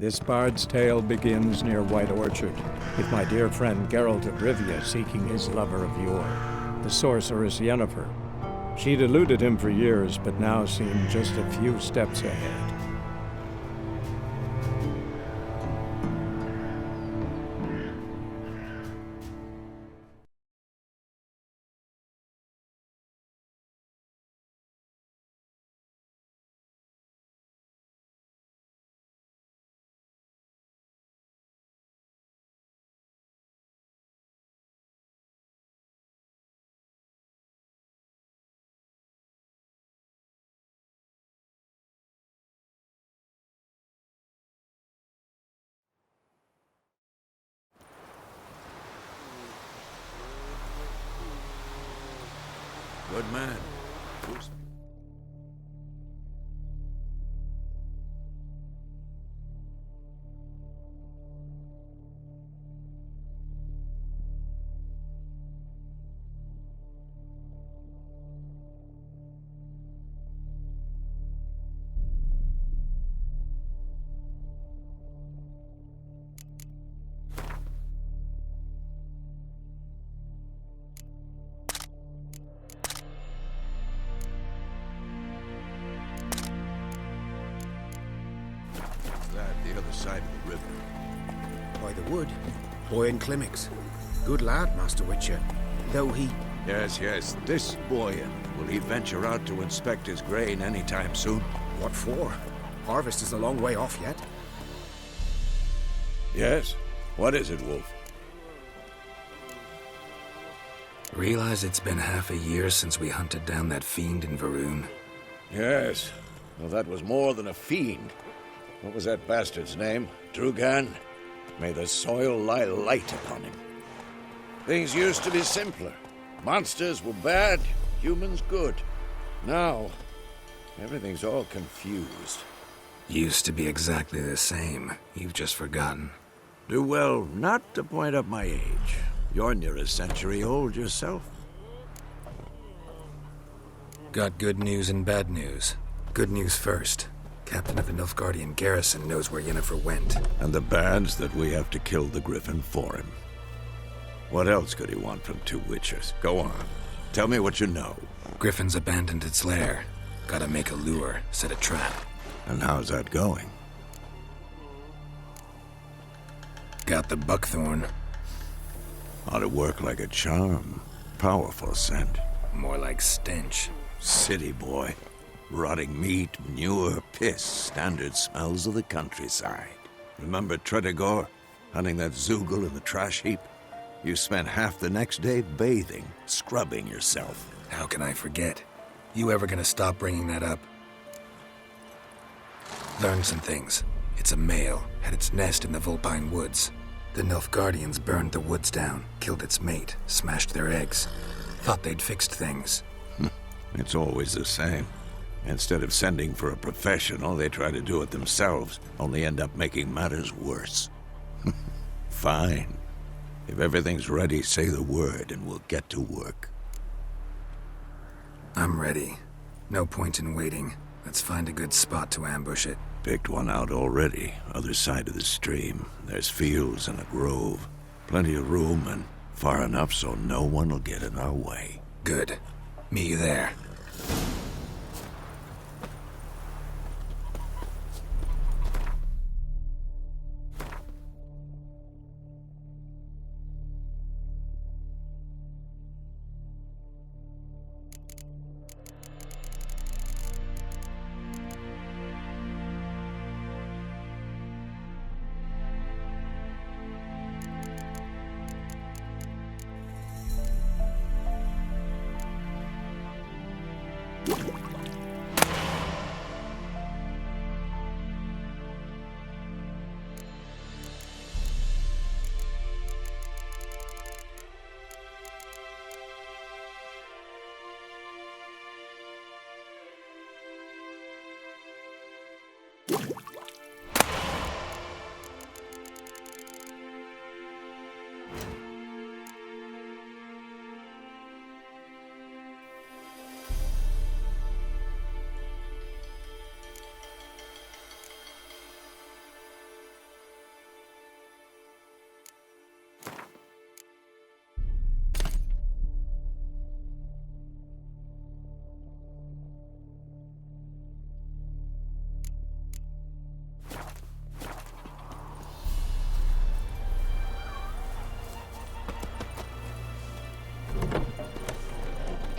This bard's tale begins near White Orchard, with my dear friend Geralt of Rivia seeking his lover of yore, the sorceress Yennefer. She'd eluded him for years, but now seemed just a few steps ahead. Good man. The other side of the river. By the wood. Boy in Climmix. Good lad, Master Witcher. Though he... Yes, this boy. Will he venture out to inspect his grain anytime soon? What for? Harvest is a long way off yet. Yes? What is it, Wolf? Realize it's been half a year since we hunted down that fiend in Varun? Yes. Well, that was more than a fiend. What was that bastard's name? Drugan? May the soil lie light upon him. Things used to be simpler. Monsters were bad, humans good. Now, everything's all confused. Used to be exactly the same. You've just forgotten. Do well not to point up my age. You're near a century old yourself. Got good news and bad news. Good news first. Captain of the Nilfgaardian garrison knows where Yennefer went. And the bad's that we have to kill the griffin for him. What else could he want from two witchers? Go on. Tell me what you know. Griffin's abandoned its lair. Gotta make a lure, set a trap. And how's that going? Got the buckthorn. Ought to work like a charm. Powerful scent. More like stench. City boy. Rotting meat, manure, piss, standard smells of the countryside. Remember Tredegor? Hunting that Zoogle in the trash heap? You spent half the next day bathing, scrubbing yourself. How can I forget? You ever gonna stop bringing that up? Learned some things. It's a male, had its nest in the Vulpine Woods. The Nilfgaardians burned the woods down, killed its mate, smashed their eggs. Thought they'd fixed things. It's always the same. Instead of sending for a professional, they try to do it themselves, only end up making matters worse. Fine. If everything's ready, say the word and we'll get to work. I'm ready. No point in waiting. Let's find a good spot to ambush it. Picked one out already, other side of the stream. There's fields and a grove. Plenty of room and far enough so no one will get in our way. Good. Meet you there.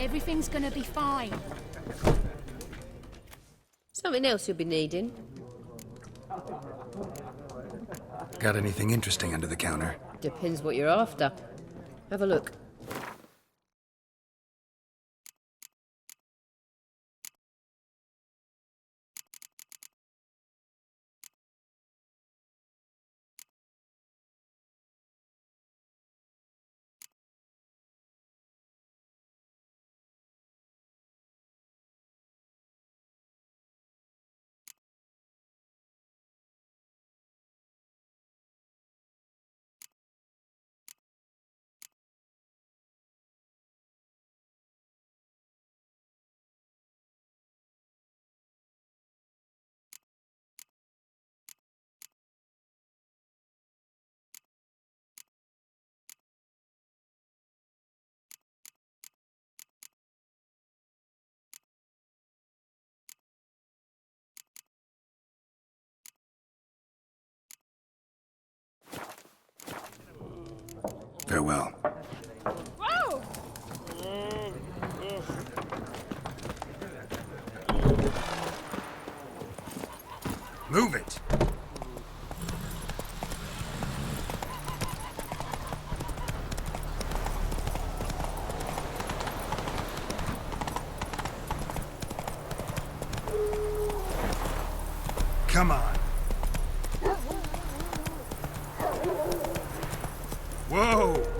Everything's gonna be fine. Something else you'll be needing? Got anything interesting under the counter? Depends what you're after. Have a look. Farewell. Whoa! Move it! Come on. Whoa!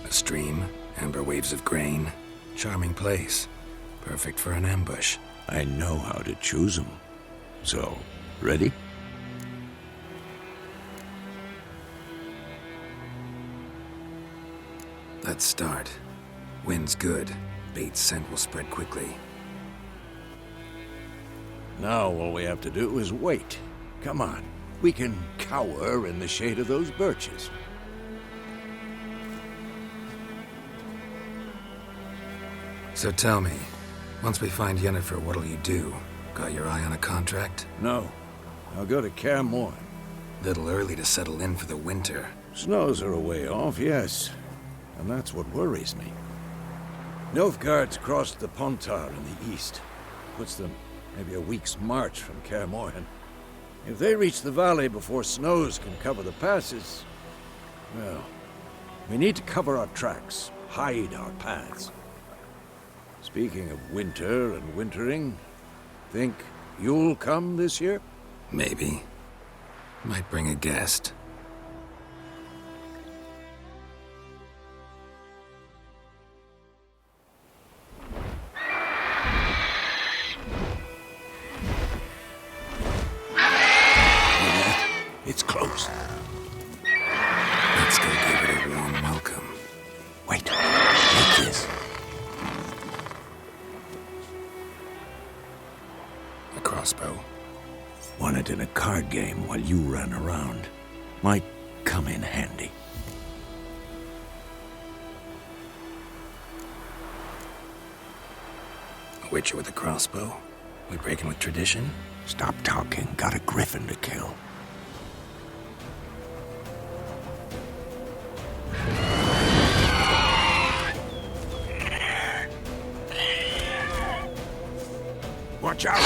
A stream, amber waves of grain. Charming place. Perfect for an ambush. I know how to choose them. So, ready? Let's start. Wind's good. Bait's scent will spread quickly. Now all we have to do is wait. Come on. We can cower in the shade of those birches. So tell me, once we find Yennefer, what'll you do? Got your eye on a contract? No. I'll go to Kaer Morhen. Little early to settle in for the winter. Snows are a way off, yes. And that's what worries me. Nilfgaard's crossed the Pontar in the east. Puts them maybe a week's march from Kaer Morhen. If they reach the valley before snows can cover the passes, well, we need to cover our tracks, hide our paths. Speaking of winter and wintering, think you'll come this year? Maybe. Might bring a guest. It's close. Let's go give it a warm welcome. Wait, like this. A crossbow. Won it in a card game while you ran around. Might come in handy. A witcher with a crossbow? We breaking with tradition? Stop talking. Got a griffin to kill. Watch out!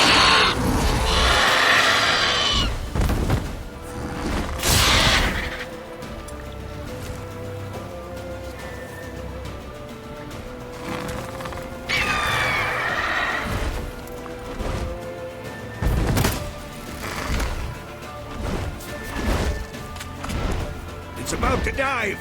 It's about to dive!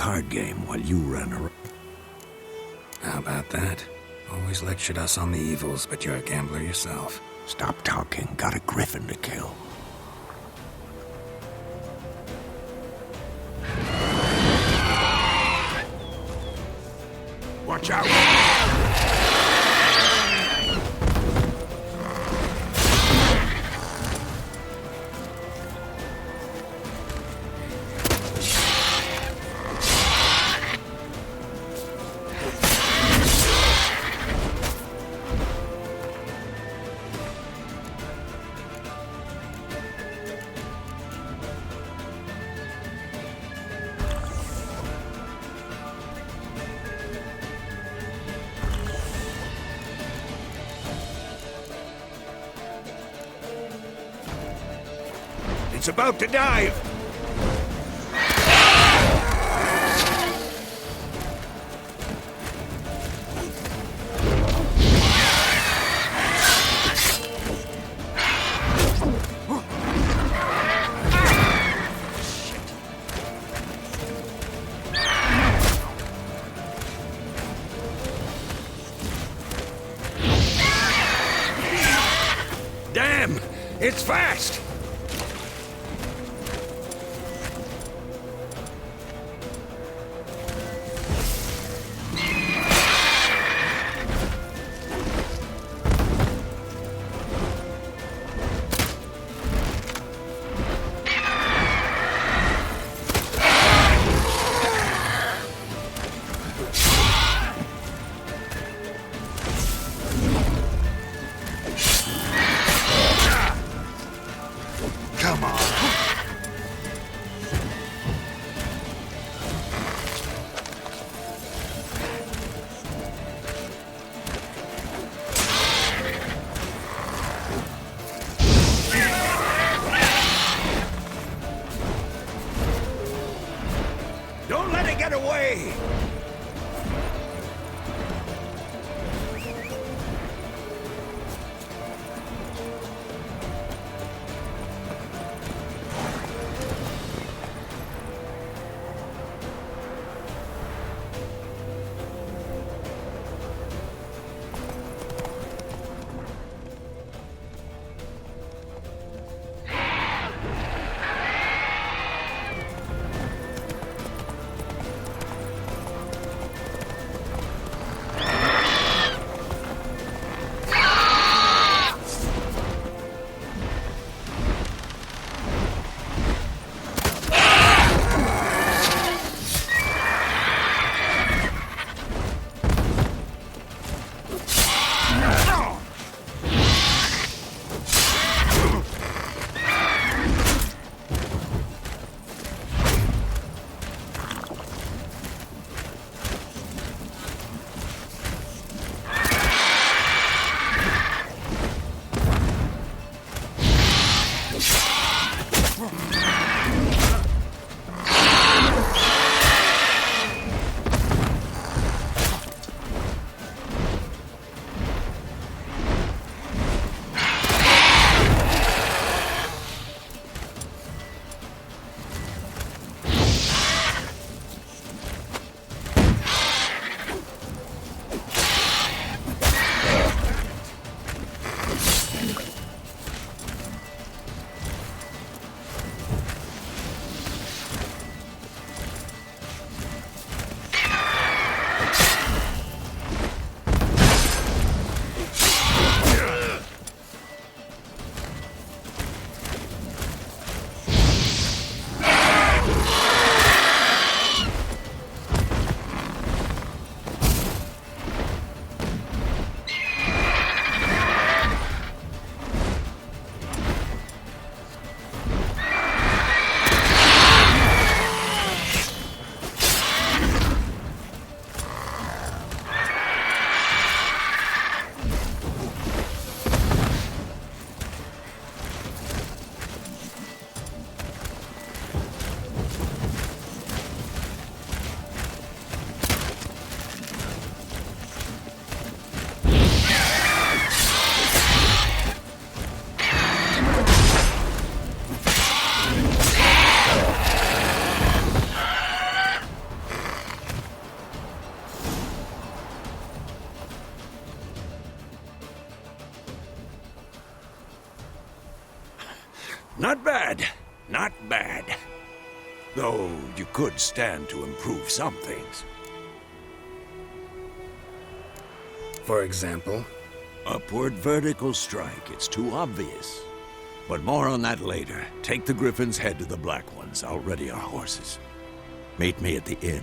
card game while you ran around. How about that? Always lectured us on the evils, but you're a gambler yourself. Stop talking. Got a griffin to kill. Watch out! It's about to dive! Damn! It's fast! Come on. Don't let it get away! Not bad. Not bad. Though you could stand to improve some things. For example? Upward vertical strike. It's too obvious. But more on that later. Take the Griffin's head to the Black Ones. I'll ready our horses. Meet me at the inn.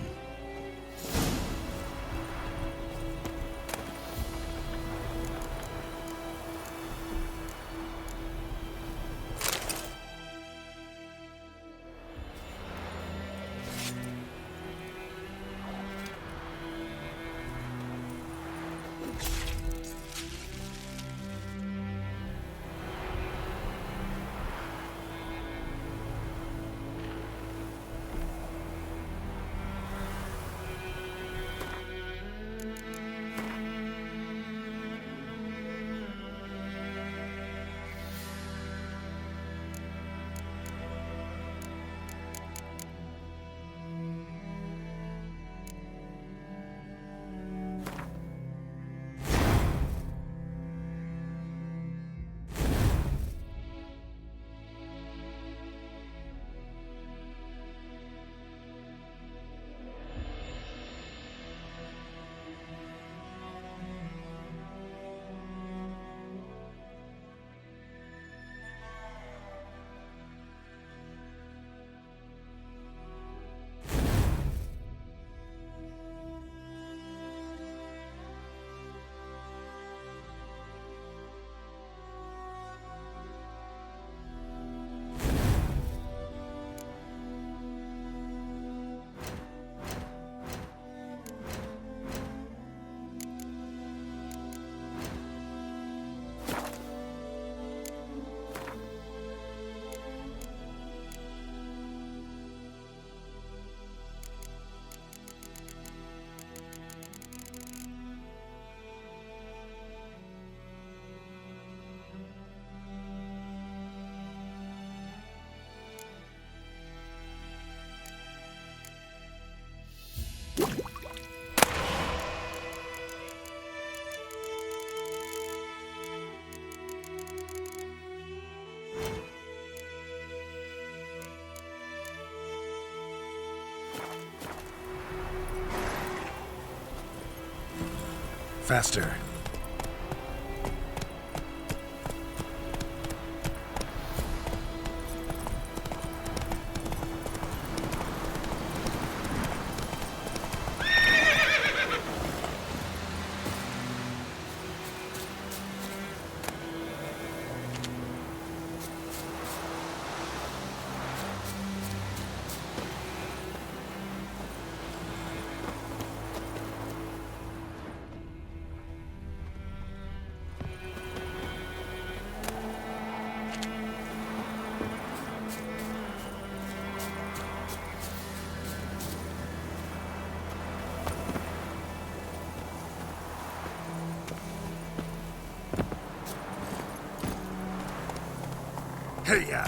Faster. Hey-ya!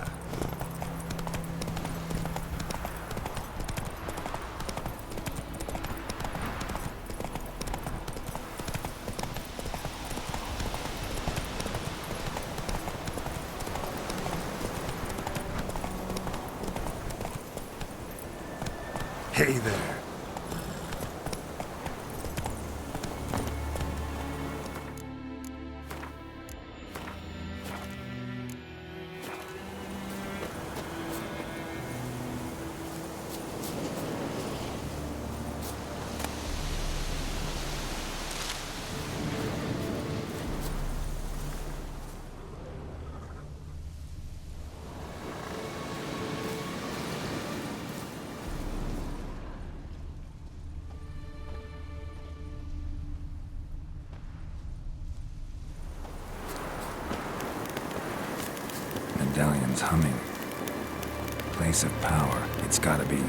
Hey there. Medallion's humming. Place of power, it's gotta be.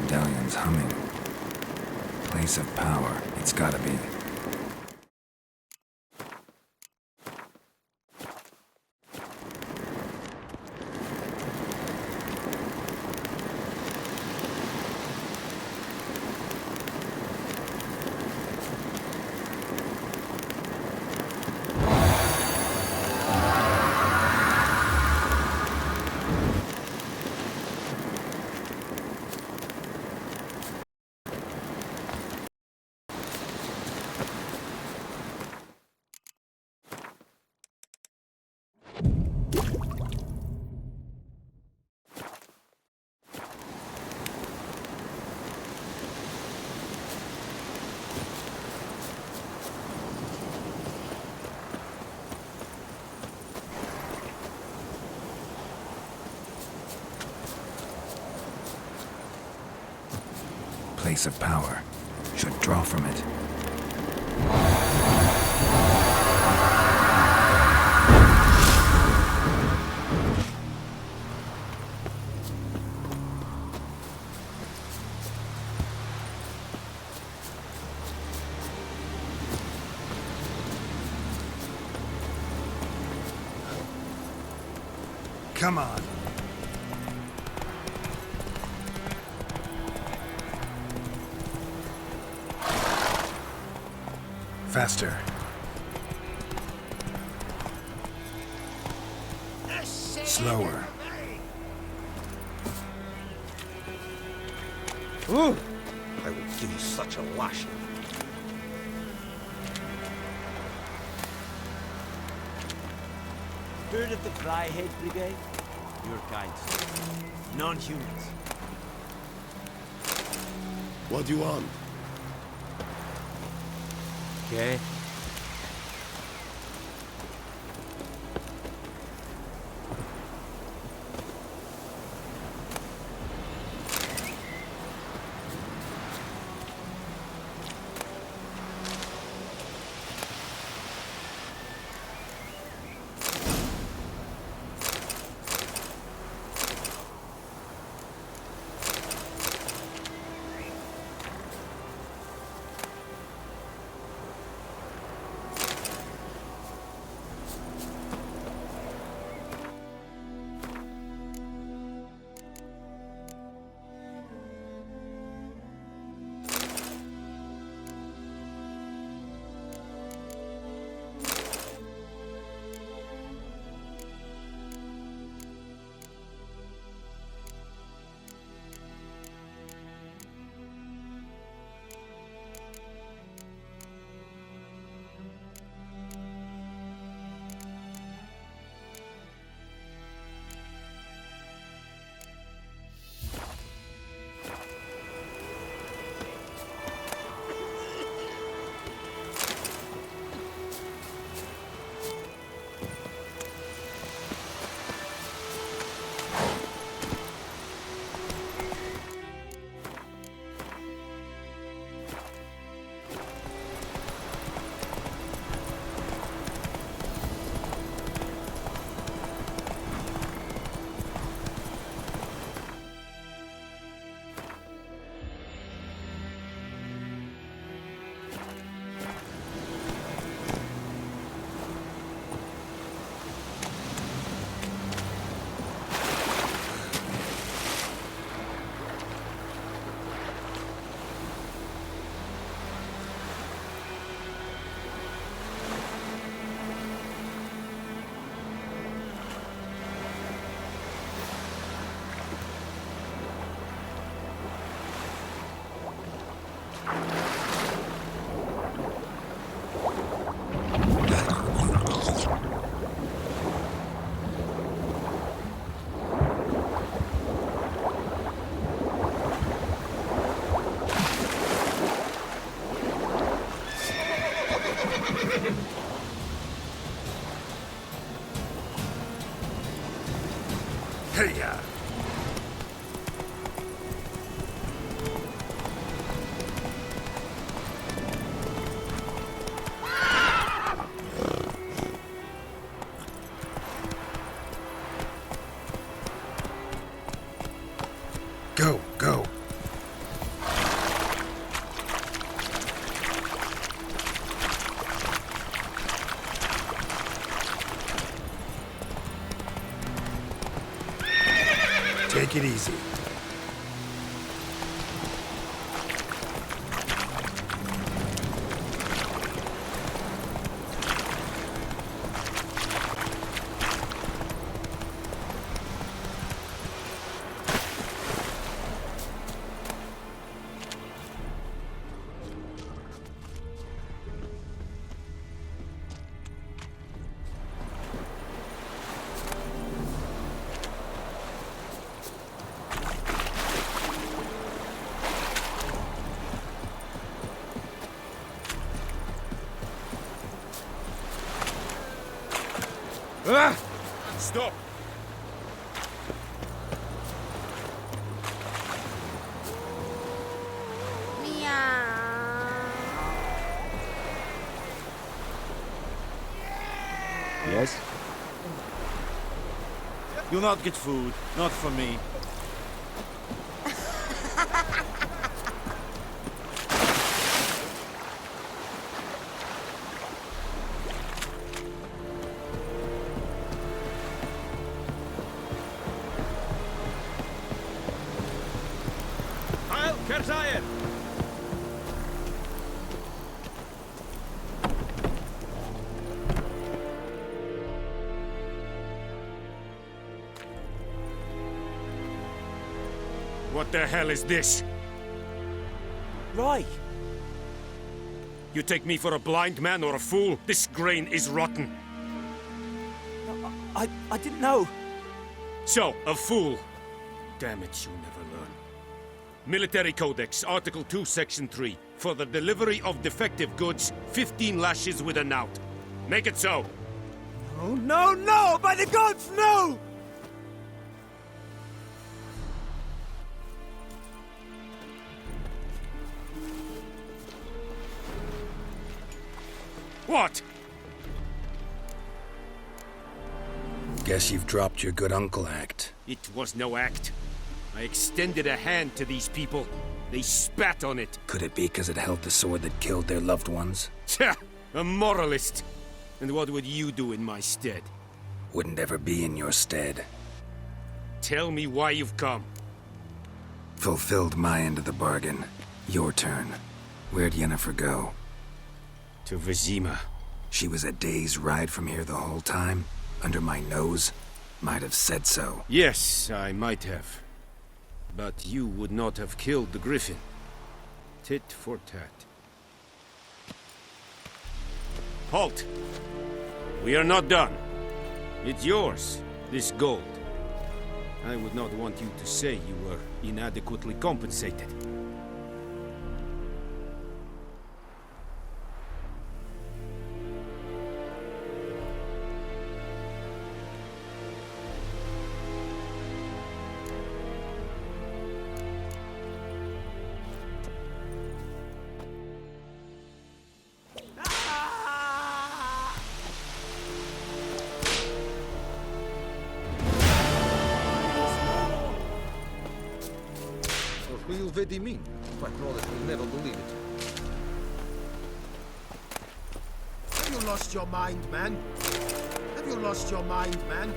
Medallion's humming. Place of power, it's gotta be. Place of power. Should draw from it. Come on. Faster. Slower. Ooh! I will give you such a lashing. Heard of the Fryhead Brigade? Your kind, sir. Non-humans. What do you want? Okay. Hey-ya! Go, go. Take it easy. Ah! Stop! Yes? You'll not get food. Not from me. Heil Kerzayer! What the hell is this? Right. You take me for a blind man or a fool? This grain is rotten. I didn't know. So, a fool. Damn it, you never learn. Military Codex, Article 2, Section 3. For the delivery of defective goods, 15 lashes with a knout. Make it so. Oh, no, no! By the gods, no! What? Guess you've dropped your good uncle act. It was no act. I extended a hand to these people. They spat on it. Could it be because it held the sword that killed their loved ones? Tja, a moralist. And what would you do in my stead? Wouldn't ever be in your stead. Tell me why you've come. Fulfilled my end of the bargain. Your turn. Where'd Yennefer go? To Vizima. She was a day's ride from here the whole time? Under my nose? Might have said so. Yes, I might have. But you would not have killed the griffin. Tit for tat. Halt! We are not done. It's yours, this gold. I would not want you to say you were inadequately compensated. What will Vedi mean? Quite knowledge will never believe it. Have you lost your mind, man? Have you lost your mind, man?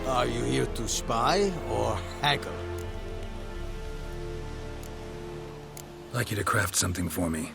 Are you here to spy or haggle? I'd like you to craft something for me.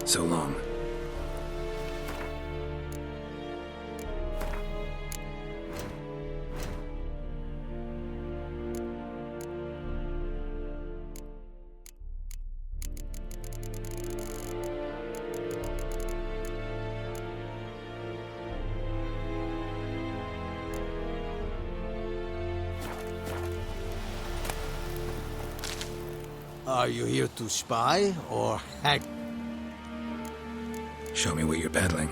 So long. Are you here to spy or haggle? Show me what you're peddling.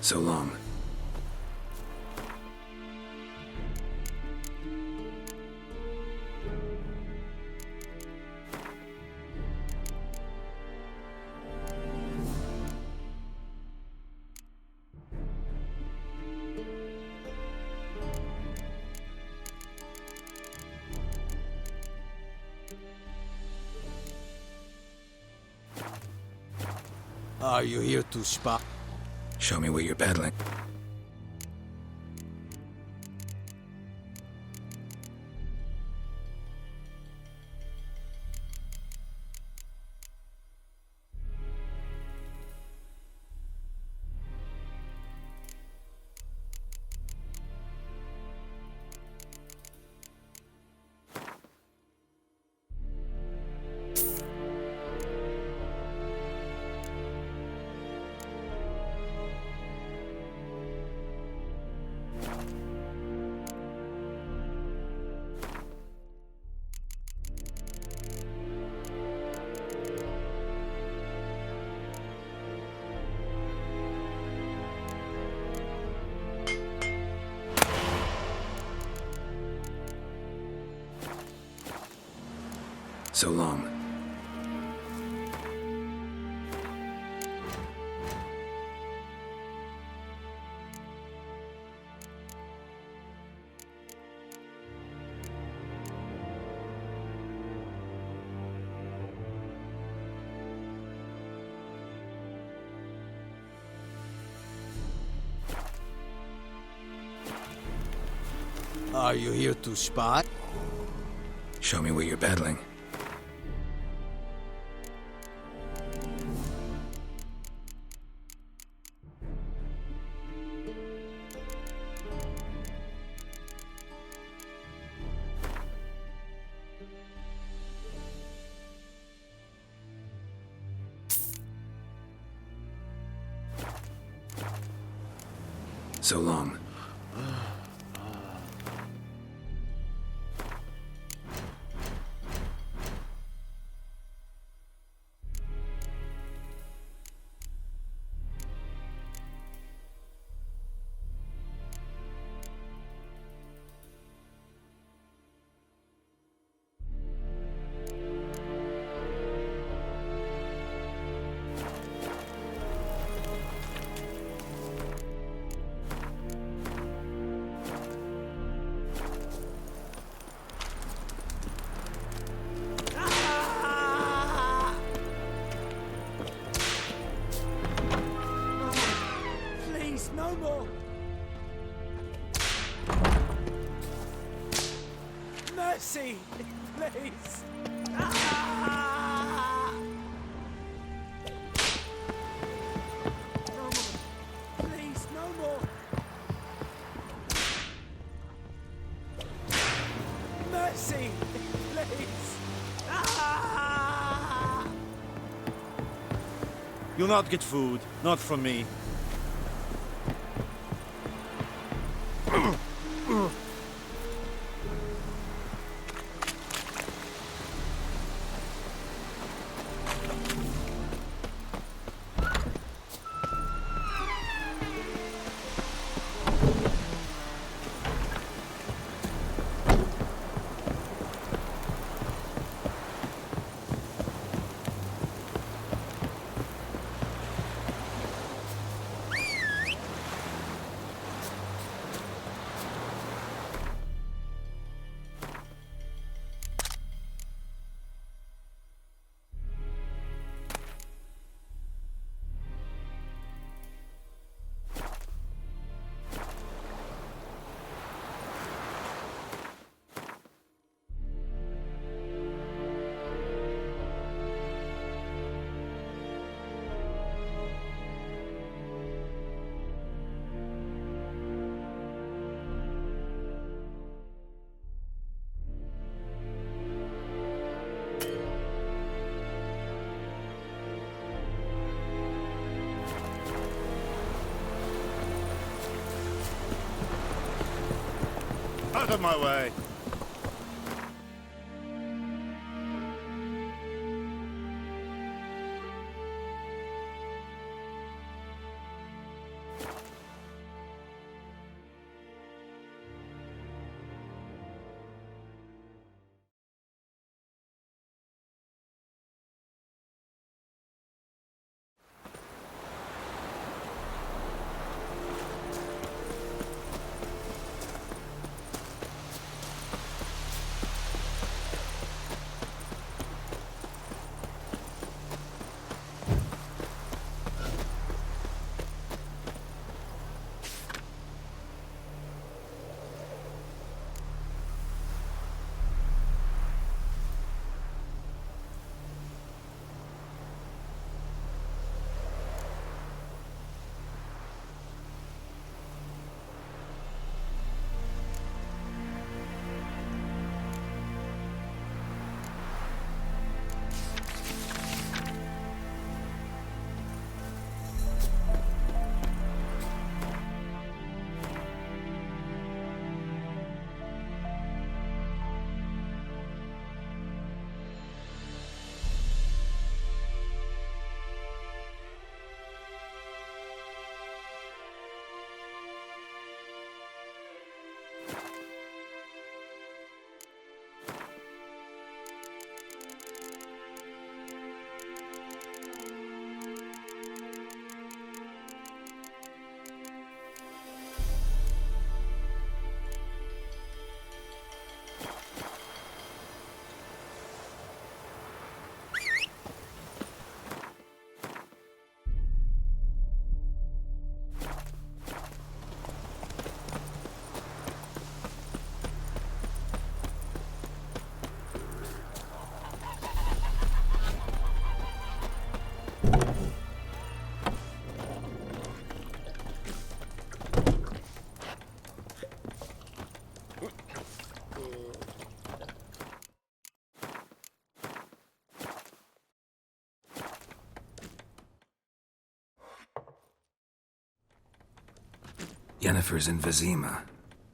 So long. Are you here to spy? Show me what you're peddling. So long. Are you here to spy? Show me what you're peddling. So long. no more! Mercy! Please! Ah! No more! Please, no more! Mercy! Please! Ah! You'll not get food, not from me. Out of my way! Yennefer's in Vizima.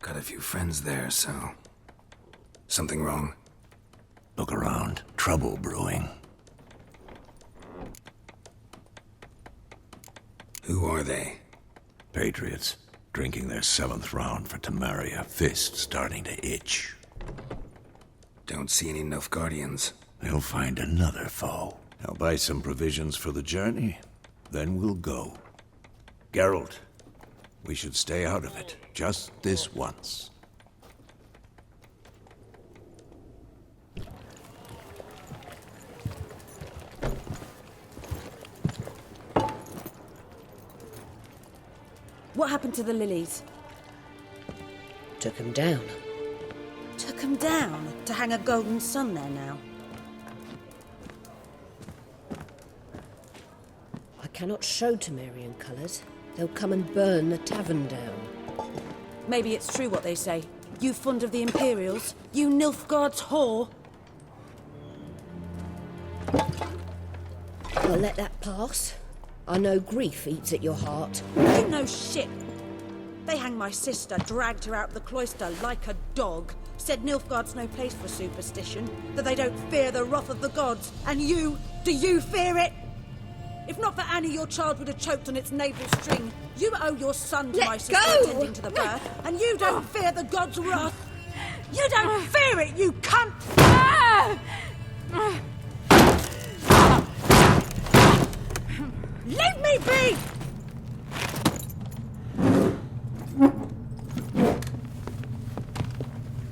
Got a few friends there, so... Something wrong? Look around. Trouble brewing. Who are they? Patriots. Drinking their 7th round for Tamaria. Fist starting to itch. Don't see any Nilfgaardians. They'll find another foe. I'll buy some provisions for the journey. Then we'll go. Geralt, we should stay out of it. Just this once. What happened to the lilies? Took him down. Took 'em down to hang a golden sun there now. I cannot show Temerian colours. They'll come and burn the tavern down. Maybe it's true what they say. You fond of the Imperials? You Nilfgaard's whore? I'll let that pass. I know grief eats at your heart. You know shit. They hanged my sister, dragged her out of the cloister like a dog. Said Nilfgaard's no place for superstition, that they don't fear the wrath of the gods. And you, do you fear it? If not for Annie, your child would have choked on its navel string. You owe your son to my sister attending to the birth, and you don't fear the gods' wrath. You don't fear it, you cunt! Leave me be!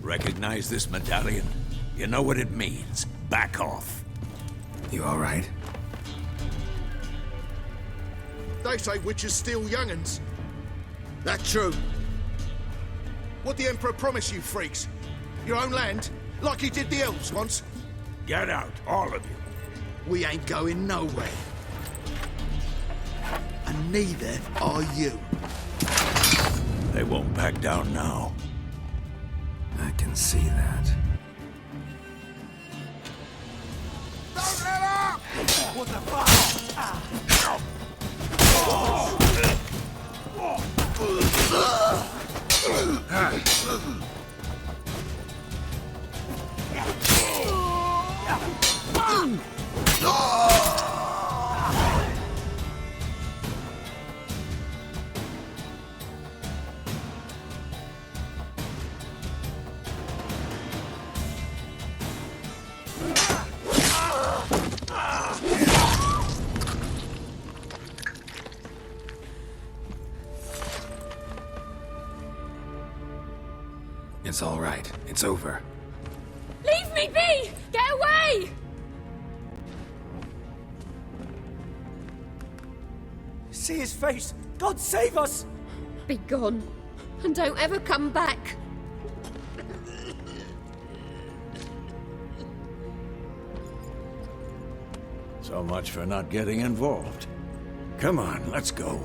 Recognize this medallion? You know what it means. Back off. You all right? They say witches steal young'uns. That true? What the Emperor promised you freaks? Your own land? Like he did the elves once? Get out, all of you. We ain't going nowhere. And neither are you. They won't back down now. I can see that. Don't let up! What the fuck? It's all right. It's over. Leave me be! Get away! See his face! God save us! Be gone. And don't ever come back. So much for not getting involved. Come on, let's go.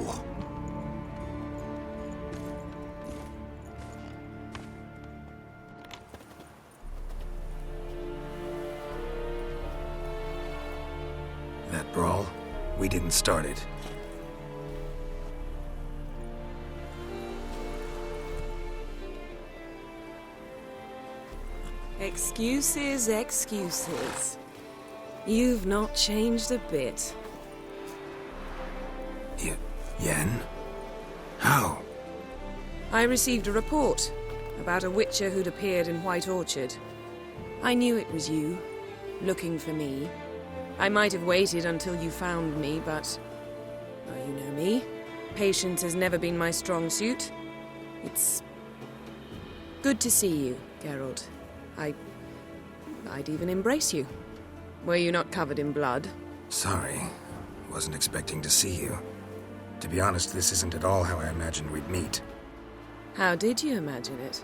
That brawl, we didn't start it. Excuses, excuses. You've not changed a bit. Yen? How? I received a report about a witcher who'd appeared in White Orchard. I knew it was you, looking for me. I might have waited until you found me, but... well, you know me. Patience has never been my strong suit. It's... good to see you, Geralt. I'd even embrace you. Were you not covered in blood? Sorry. Wasn't expecting to see you. To be honest, this isn't at all how I imagined we'd meet. How did you imagine it?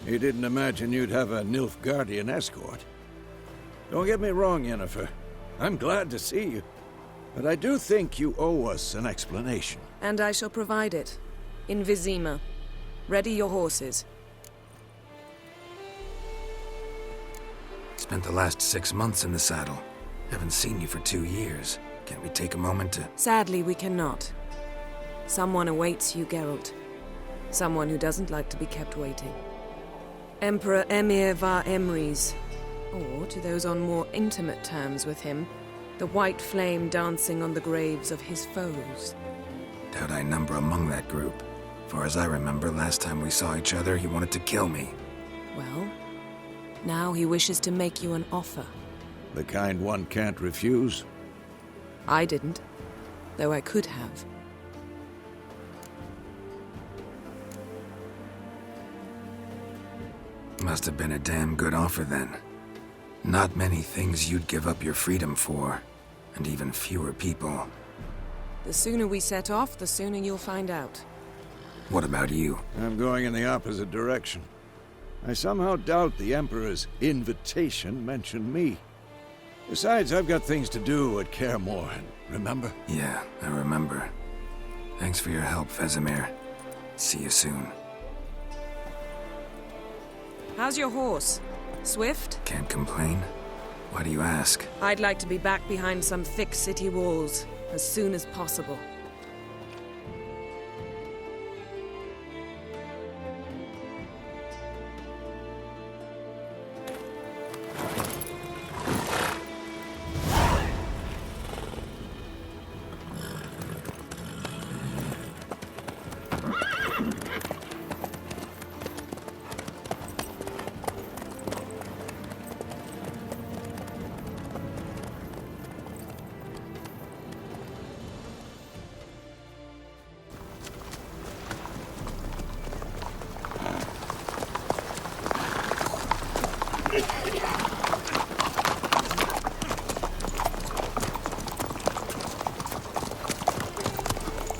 You didn't imagine you'd have a Nilfgaardian escort. Don't get me wrong, Yennefer. I'm glad to see you. But I do think you owe us an explanation. And I shall provide it. In Vizima. Ready your horses. Spent the last 6 months in the saddle. Haven't seen you for 2 years. Can't we take a moment to... Sadly, we cannot. Someone awaits you, Geralt. Someone who doesn't like to be kept waiting. Emperor Emir var Emrys. Or, to those on more intimate terms with him, the white flame dancing on the graves of his foes. Doubt I number among that group. Far as I remember, last time we saw each other, he wanted to kill me. Well, now he wishes to make you an offer. The kind one can't refuse? I didn't, though I could have. Must have been a damn good offer then. Not many things you'd give up your freedom for, and even fewer people. The sooner we set off, the sooner you'll find out. What about you? I'm going in the opposite direction. I somehow doubt the Emperor's invitation mentioned me. Besides, I've got things to do at Kaer Morhen, remember? Yeah, I remember. Thanks for your help, Vesemir. See you soon. How's your horse? Swift? Can't complain. Why do you ask? I'd like to be back behind some thick city walls as soon as possible.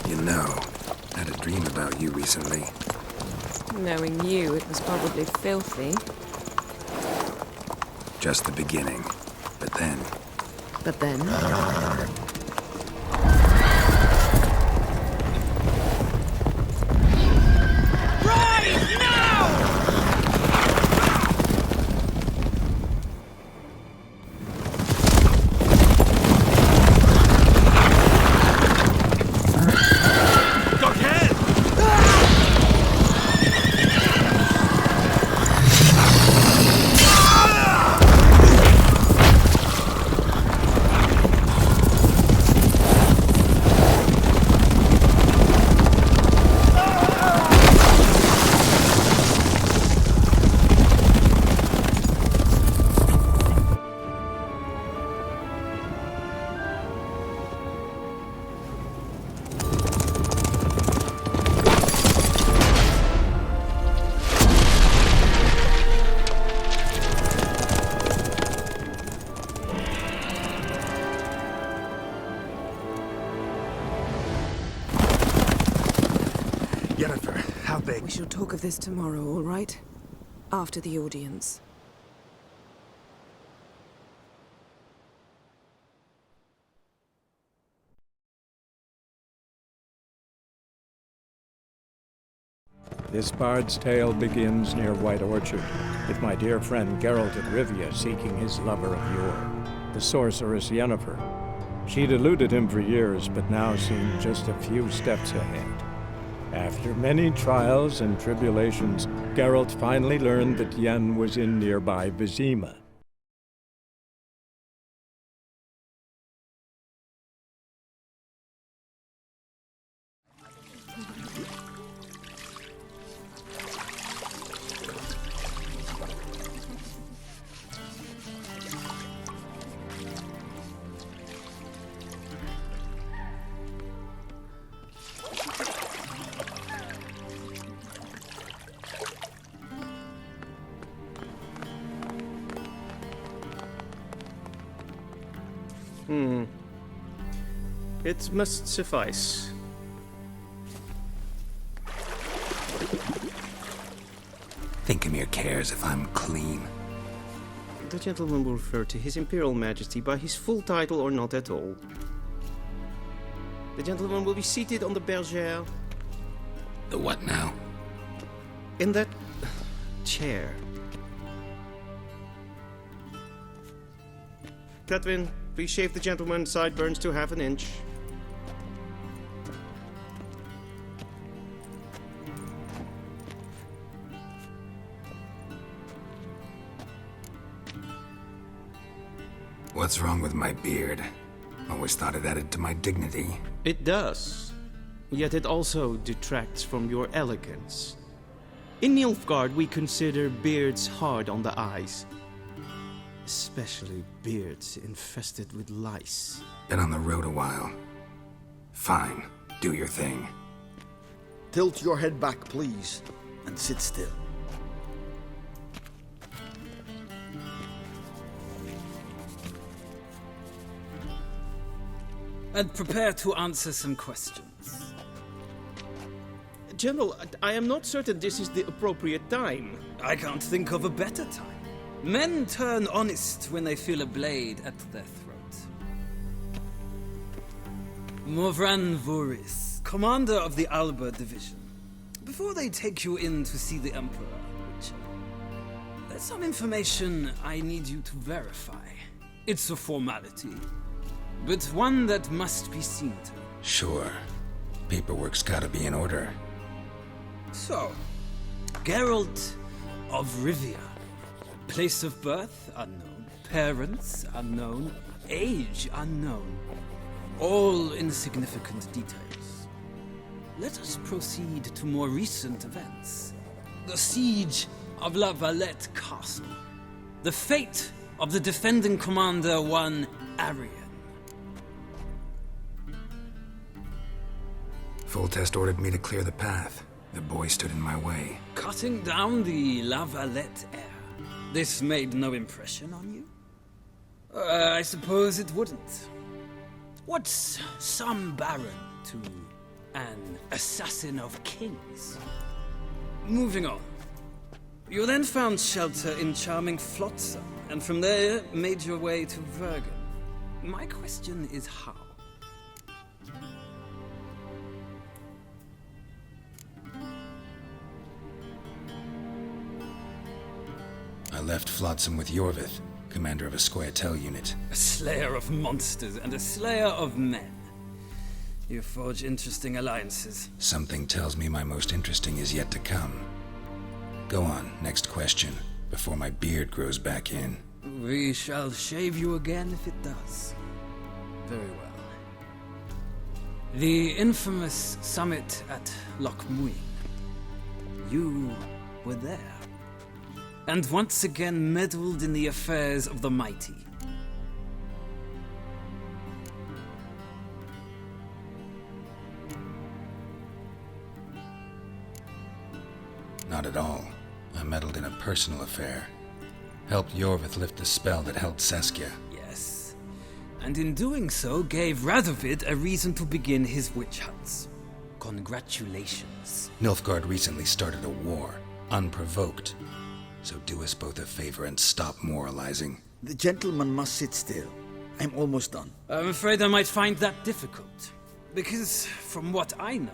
You know, I had a dream about you recently. Knowing you, it was probably filthy. Just the beginning. But then... But then... Yennefer, how big? We shall talk of this tomorrow, all right? After the audience. This bard's tale begins near White Orchard, with my dear friend Geralt of Rivia seeking his lover of yore, the sorceress Yennefer. She'd eluded him for years, but now seemed just a few steps ahead. After many trials and tribulations, Geralt finally learned that Yen was in nearby Vizima. It must suffice. Thinkemere cares if I'm clean. The gentleman will refer to His Imperial Majesty by his full title or not at all. The gentleman will be seated on the bergère. The what now? In that chair. Catwin, please shave the gentleman's sideburns to half an inch. What's wrong with my beard? Always thought it added to my dignity. It does. Yet it also detracts from your elegance. In Nilfgaard, we consider beards hard on the eyes. Especially beards infested with lice. Been on the road a while. Fine. Do your thing. Tilt your head back, please, and sit still. And prepare to answer some questions. General, I am not certain this is the appropriate time. I can't think of a better time. Men turn honest when they feel a blade at their throat. Morvran Voris, commander of the Alba Division. Before they take you in to see the Emperor, Witcher, there's some information I need you to verify. It's a formality, but one that must be seen to. Sure. Paperwork's gotta be in order. So, Geralt of Rivia. Place of birth unknown, parents unknown, age unknown. All insignificant details. Let us proceed to more recent events. The siege of La Valette Castle. The fate of the defending commander, one Arian. Foltest ordered me to clear the path. The boy stood in my way. Cutting down the La Valette heir. This made no impression on you? I suppose it wouldn't. What's some baron to an assassin of kings? Moving on. You then found shelter in charming Flotsam, and from there made your way to Vergen. My question is how? I left Flotsam with Yorvith, commander of a Squaretel unit. A slayer of monsters and a slayer of men. You forge interesting alliances. Something tells me my most interesting is yet to come. Go on, next question, before my beard grows back in. We shall shave you again if it does. Very well. The infamous summit at Loch Muin. You were there. And once again meddled in the affairs of the mighty. Not at all. I meddled in a personal affair. Helped Yorvith lift the spell that held Saskia. Yes. And in doing so, gave Radovid a reason to begin his witch hunts. Congratulations. Nilfgaard recently started a war, unprovoked. So do us both a favor and stop moralizing. The gentleman must sit still. I'm almost done. I'm afraid I might find that difficult. Because, from what I know,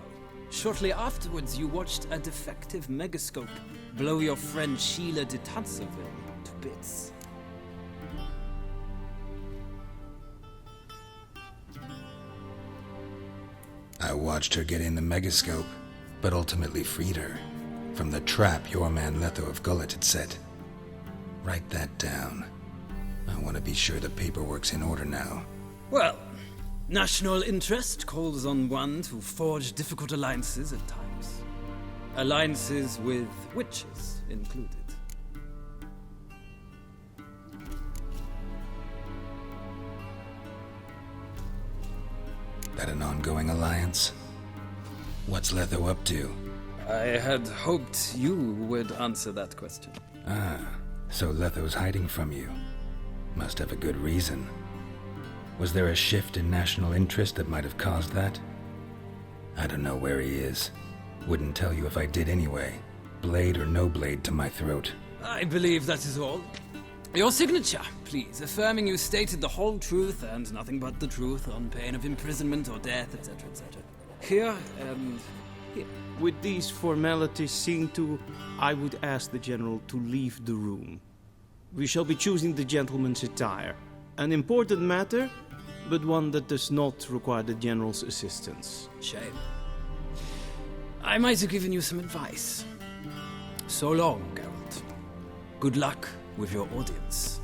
shortly afterwards you watched a defective megascope blow your friend Sheila de Tanserville to bits. I watched her get in the megascope, but ultimately freed her. From the trap your man Letho of Gullet had set. Write that down. I want to be sure the paperwork's in order now. Well, national interest calls on one to forge difficult alliances at times. Alliances with witches included. That an ongoing alliance? What's Letho up to? I had hoped you would answer that question. Ah, so Letho's hiding from you. Must have a good reason. Was there a shift in national interest that might have caused that? I don't know where he is. Wouldn't tell you if I did anyway. Blade or no blade to my throat. I believe that is all. Your signature, please, affirming you stated the whole truth and nothing but the truth on pain of imprisonment or death, etc., etc. Here and here. With these formalities seen to, I would ask the General to leave the room. We shall be choosing the gentleman's attire. An important matter, but one that does not require the General's assistance. Shame. I might have given you some advice. So long, Geralt. Good luck with your audience.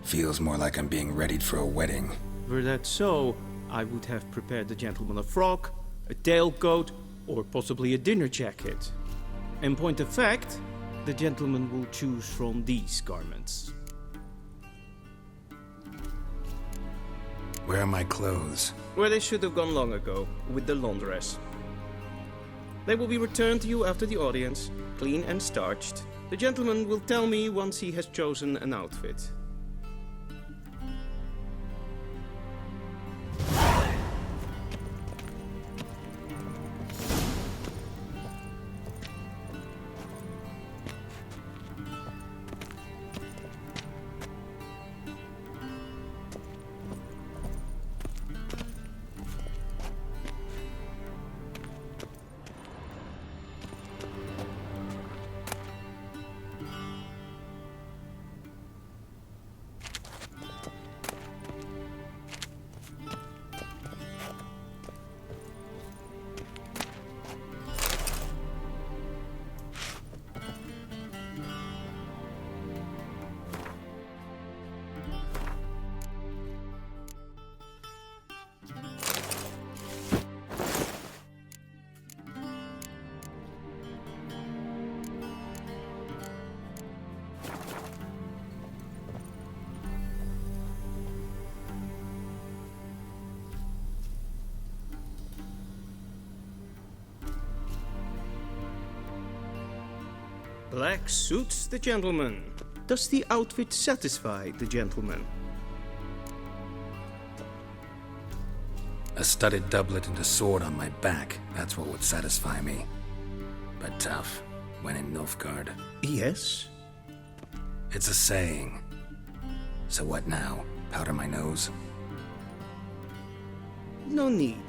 Feels more like I'm being readied for a wedding. Were that so, I would have prepared the gentleman a frock, a tailcoat, or possibly a dinner jacket. In point of fact, the gentleman will choose from these garments. Where are my clothes? Where they should have gone long ago, with the laundress. They will be returned to you after the audience, clean and starched. The gentleman will tell me once he has chosen an outfit. Black suits the gentleman. Does the outfit satisfy the gentleman? A studded doublet and a sword on my back, that's what would satisfy me. But tough, when in Nilfgaard. Yes? It's a saying. So what now? Powder my nose? No need.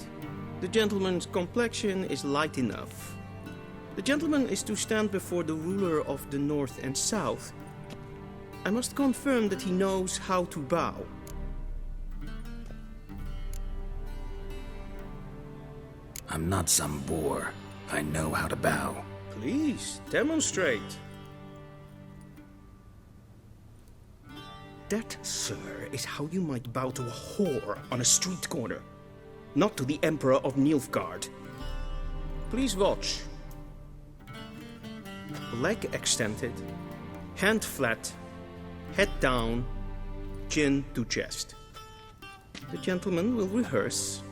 The gentleman's complexion is light enough. The gentleman is to stand before the ruler of the North and South. I must confirm that he knows how to bow. I'm not some boor. I know how to bow. Please, demonstrate. That, sir, is how you might bow to a whore on a street corner, not to the Emperor of Nilfgaard. Please watch. Leg extended, hand flat, head down, chin to chest. The gentleman will rehearse.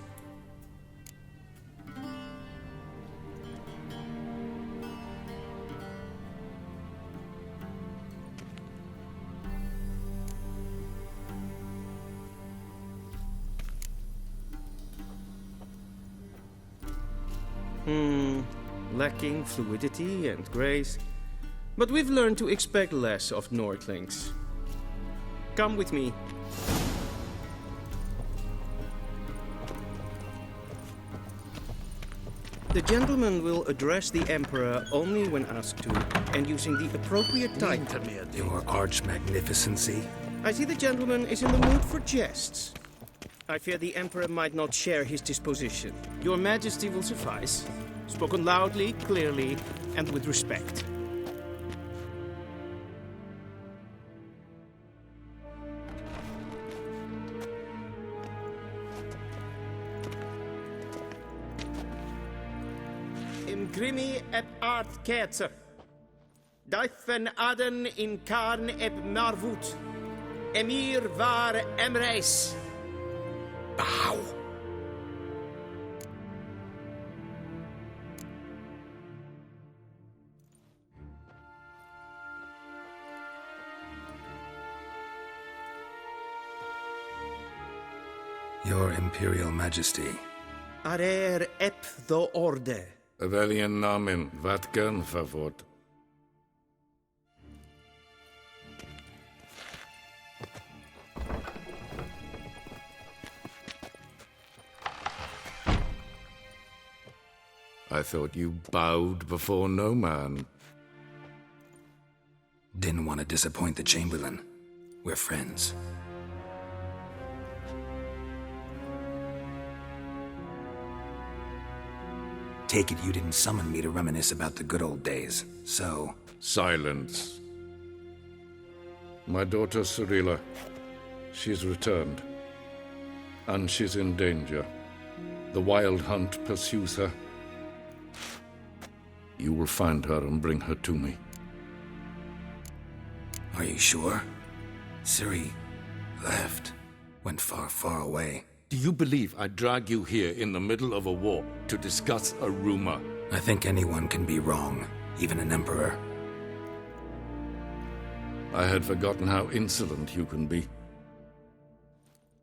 Lacking fluidity and grace, but we've learned to expect less of Nordlings. Come with me. The gentleman will address the Emperor only when asked to, and using the appropriate title. Your arch-magnificency? I see the gentleman is in the mood for jests. I fear the Emperor might not share his disposition. Your Majesty will suffice. Spoken loudly, clearly, and with respect. Imgrimi et art ketzer. Duifen aden in karn eb marvut. Emir var emreis. Bow. Your Imperial Majesty. Arer ep the orde. Welchen Namen, wat gern verwort? I thought you bowed before no man. Didn't want to disappoint the Chamberlain. We're friends. Take it you didn't summon me to reminisce about the good old days, so... Silence. My daughter Cyrilla, she's returned. And she's in danger. The Wild Hunt pursues her. You will find her and bring her to me. Are you sure? Ciri left. Went far, far away. Do you believe I'd drag you here in the middle of a war to discuss a rumor? I think anyone can be wrong, even an emperor. I had forgotten how insolent you can be.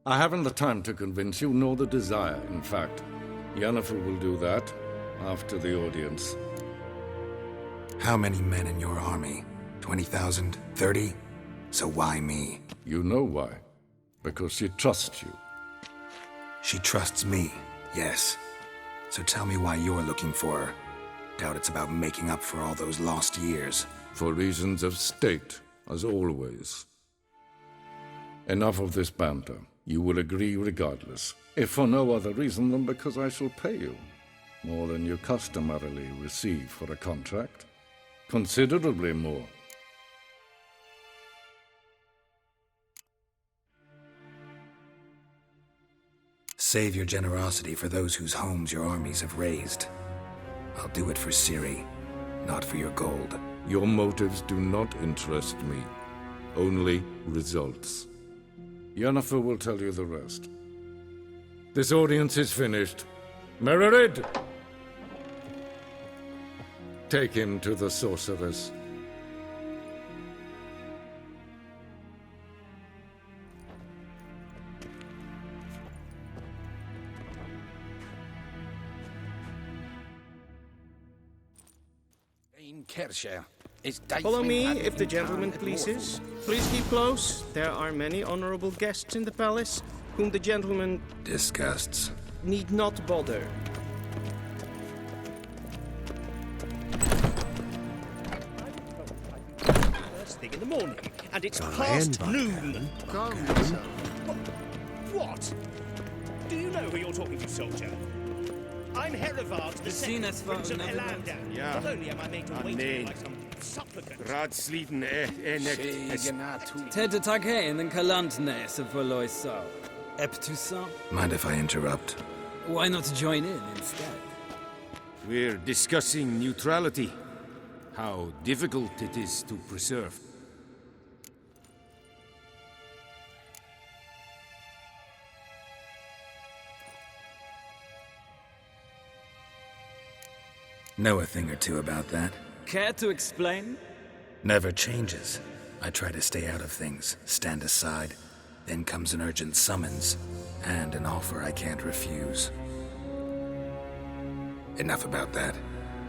I haven't the time to convince you, nor the desire, in fact. Yennefer will do that after the audience. How many men in your army? 20,000? 30? So why me? You know why. Because she trusts you. She trusts me, yes. So tell me why you're looking for her. Doubt it's about making up for all those lost years. For reasons of state, as always. Enough of this banter. You will agree regardless, if for no other reason than because I shall pay you. More than you customarily receive for a contract. Considerably more. Save your generosity for those whose homes your armies have razed. I'll do it for Ciri, not for your gold. Your motives do not interest me. Only results. Yennefer will tell you the rest. This audience is finished. Mererid! Take him to the sorceress. Follow me, if the gentleman pleases. Please keep close. There are many honorable guests in the palace, whom the gentleman disgusts. Need not bother. First thing in the morning, and it's past noon. What? Do you know who you're talking to, soldier? I'm Herivard, the second Prince of Elander. Ja. Not only am I made to wait like some supplicant. Raadsliden Tete Taghain and Kalantnes of Voloisau. Eptusa? Mind if I interrupt? Why not join in instead? We're discussing neutrality. How difficult it is to preserve. Know a thing or two about that. Care to explain? Never changes. I try to stay out of things, stand aside. Then comes an urgent summons, and an offer I can't refuse. Enough about that.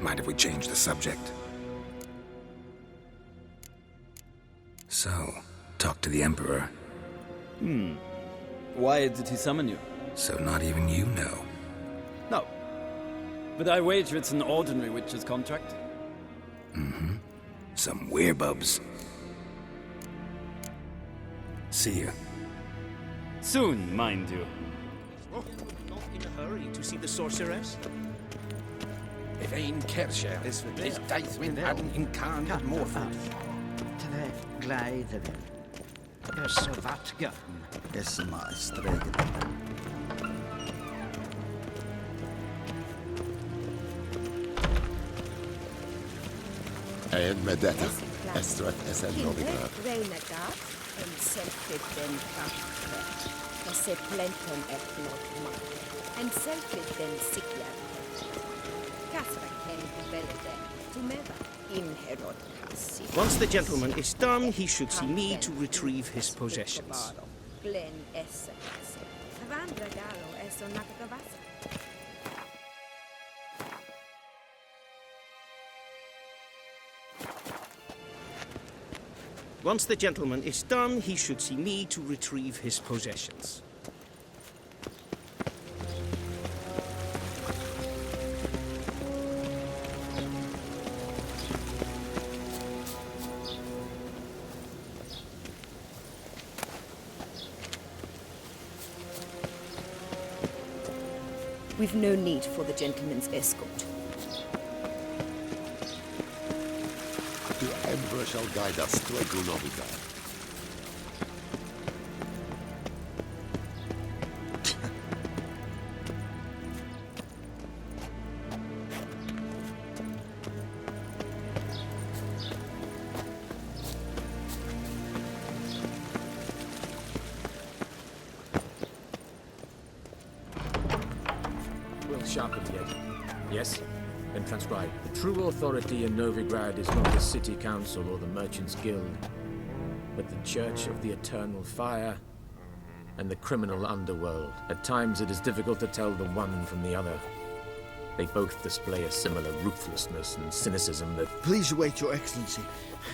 Mind if we change the subject? So, talk to the Emperor. Why did he summon you? So not even you know. No. But I wager it's an ordinary witch's contract. Mm-hmm. Some werebubs. See ya. Soon, mind you. Oh, not in a hurry to see the sorceress? If ein Kersher is Deithwyn hadden in Carned Morford. Tref gleideren. Så vatgafn. Is my stregen. En med detta, Estrat SL Novigrad. Reinagat, en selfiden kaffe. Se plenten ett låtmat. En selfiden sikjärte. Kasraken välde. Tumeva inherod kassi. Once the gentleman is done, he should see me to retrieve his possessions. Glen esse kassi. Vandra galo eso nakagavasa. Once the gentleman is done, he should see me to retrieve his possessions. We've no need for the gentleman's escort. The Emperor shall guide us to a Novigrad. Sharpen yet. Yes? Then transcribe. The true authority in Novigrad is not the City Council or the Merchants' Guild, But the Church of the Eternal Fire and the criminal underworld. At times it is difficult to tell the one from the other. They both display a similar ruthlessness and cynicism that... Please wait, Your Excellency.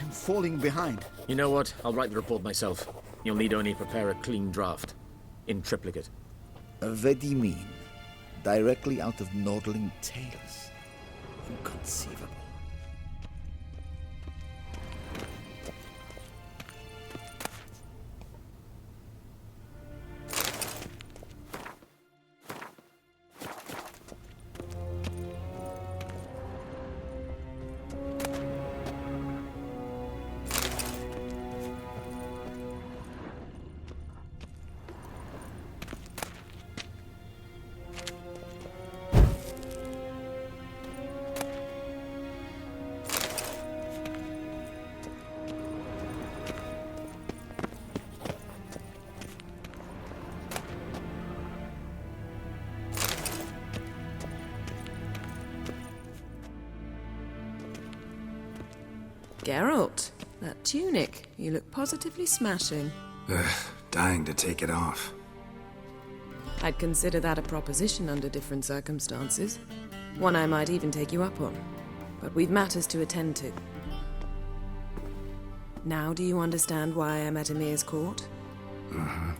I'm falling behind. You know what? I'll write the report myself. You'll need only prepare a clean draft. In triplicate. Vedi mean? Directly out of Nordling tales. Inconceivable. Geralt, that tunic. You look positively smashing. Ugh, dying to take it off. I'd consider that a proposition under different circumstances. One I might even take you up on. But we've matters to attend to. Now do you understand why I'm at Emir's court? Mm-hmm.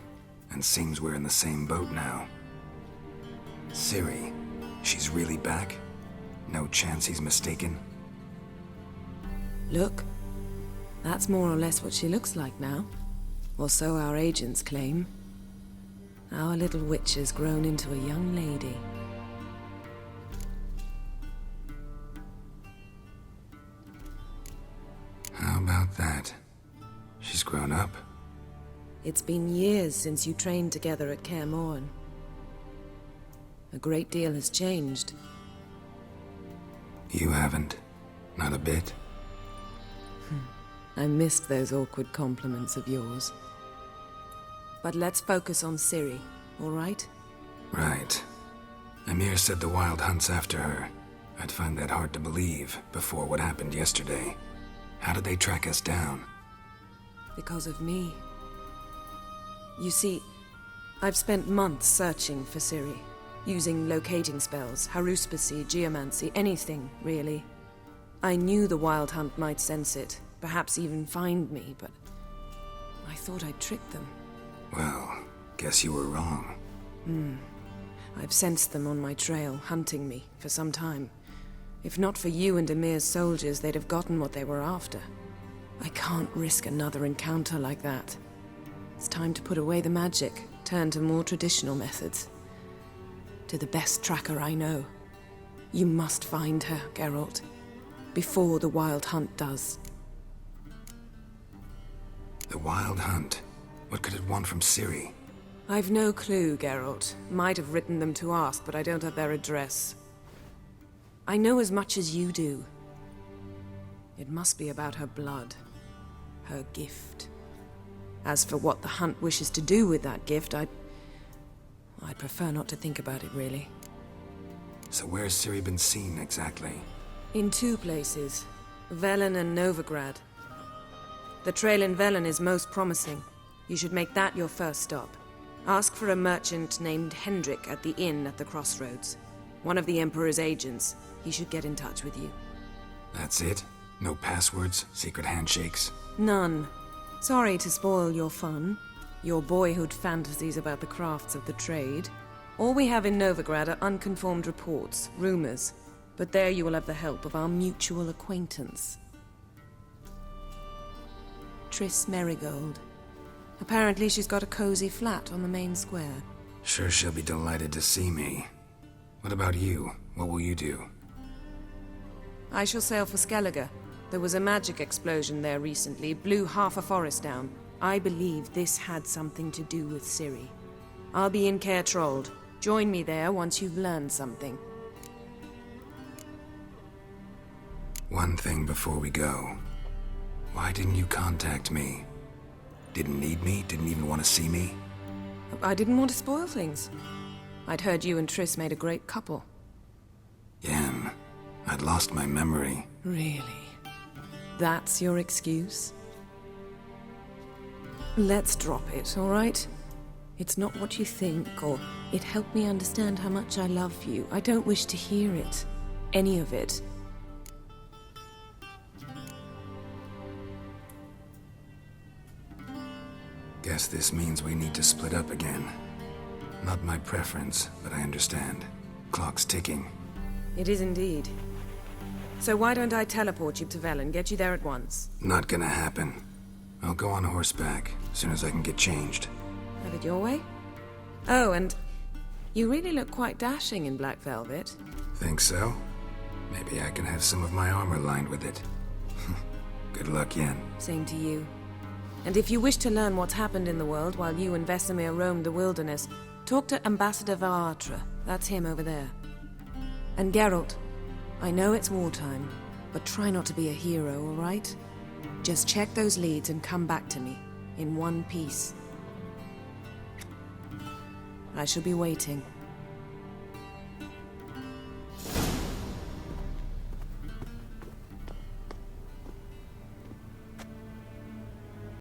And seems we're in the same boat now. Ciri, she's really back? No chance he's mistaken? Look, that's more or less what she looks like now. Or so our agents claim. Our little witch has grown into a young lady. How about that? She's grown up. It's been years since you trained together at Kaer Morhen. A great deal has changed. You haven't? Not a bit? I missed those awkward compliments of yours. But let's focus on Ciri, all right? Right. Emir said the Wild Hunt's after her. I'd find that hard to believe before what happened yesterday. How did they track us down? Because of me. You see, I've spent months searching for Ciri, using locating spells, haruspicy, geomancy, anything, really. I knew the Wild Hunt might sense it, perhaps even find me, but I thought I'd tricked them. Well, guess you were wrong. I've sensed them on my trail, hunting me, for some time. If not for you and Emir's soldiers, they'd have gotten what they were after. I can't risk another encounter like that. It's time to put away the magic, turn to more traditional methods. To the best tracker I know. You must find her, Geralt, before the Wild Hunt does. The Wild Hunt? What could it want from Ciri? I've no clue, Geralt. Might have written them to ask, but I don't have their address. I know as much as you do. It must be about her blood. Her gift. As for what the Hunt wishes to do with that gift, I'd prefer not to think about it, really. So where's Ciri been seen, exactly? In two places. Velen and Novigrad. The trail in Velen is most promising. You should make that your first stop. Ask for a merchant named Hendrik at the inn at the crossroads. One of the Emperor's agents. He should get in touch with you. That's it? No passwords? Secret handshakes? None. Sorry to spoil your fun. Your boyhood fantasies about the crafts of the trade. All we have in Novigrad are unconfirmed reports, rumors. But there you will have the help of our mutual acquaintance. Triss Merigold. Apparently she's got a cozy flat on the main square. Sure she'll be delighted to see me. What about you? What will you do? I shall sail for Skellige. There was a magic explosion there recently, blew half a forest down. I believe this had something to do with Ciri. I'll be in Caer Trold. Join me there once you've learned something. One thing before we go. Why didn't you contact me? Didn't need me? Didn't even want to see me? I didn't want to spoil things. I'd heard you and Triss made a great couple. Yen, I'd lost my memory. Really? That's your excuse? Let's drop it, all right? It's not what you think, or it helped me understand how much I love you. I don't wish to hear it. Any of it. Guess this means we need to split up again. Not my preference, but I understand. Clock's ticking. It is indeed. So why don't I teleport you to Velen, get you there at once? Not gonna happen. I'll go on horseback, as soon as I can get changed. Have it your way? Oh, and you really look quite dashing in black velvet. Think so? Maybe I can have some of my armor lined with it. Good luck, Yen. Same to you. And if you wish to learn what's happened in the world while you and Vesemir roamed the wilderness, talk to Ambassador Varatra. That's him over there. And Geralt, I know it's wartime, but try not to be a hero, all right? Just check those leads and come back to me, in one piece. I shall be waiting.